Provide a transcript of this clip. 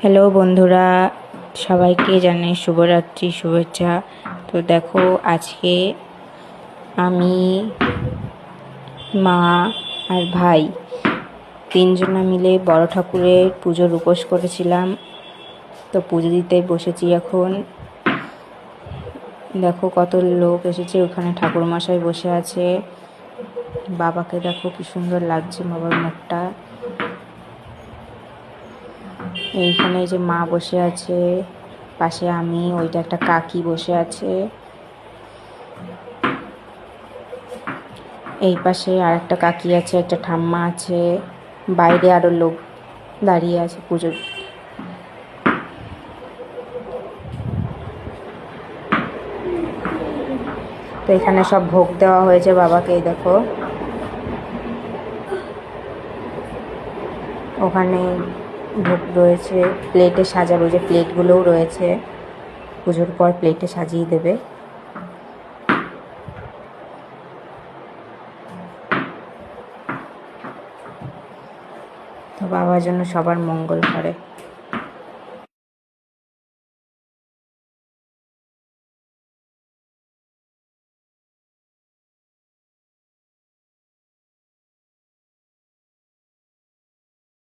Hello বন্ধুরা, সবাইকে জানাই শুভরাত্রি শুভেচ্ছা। তো দেখো, আজকে আমি, মা আর ভাই তিনজনা মিলে বড় ঠাকুরের পুজোর উপোস করেছিলাম। তো পুজো দিতে বসেছি এখন। দেখো কত লোক এসেছে, ওখানে ঠাকুরমশাই বসে আছে। বাবাকে দেখো কি সুন্দর লাগছে, বাবার মুখটা। এইখানে যে মা বসে আছে, পাশে আমি, ওইটা একটা কাকি বসে আছে, এই পাশে আর একটা কাকি আছে, একটা ঠাম্মা আছে, বাইরে আরো লোক দাঁড়িয়ে আছে পুজো। তো এখানে সব ভোগ দেওয়া হয়েছে বাবাকে। এই দেখো, ওখানে ভোগ রয়েছে, প্লেটে সাজানো, যে প্লেটগুলোও রয়েছে, পুজোর পর প্লেটে সাজিয়ে দেবে। তো বাবার জন্য সবার মঙ্গল করে।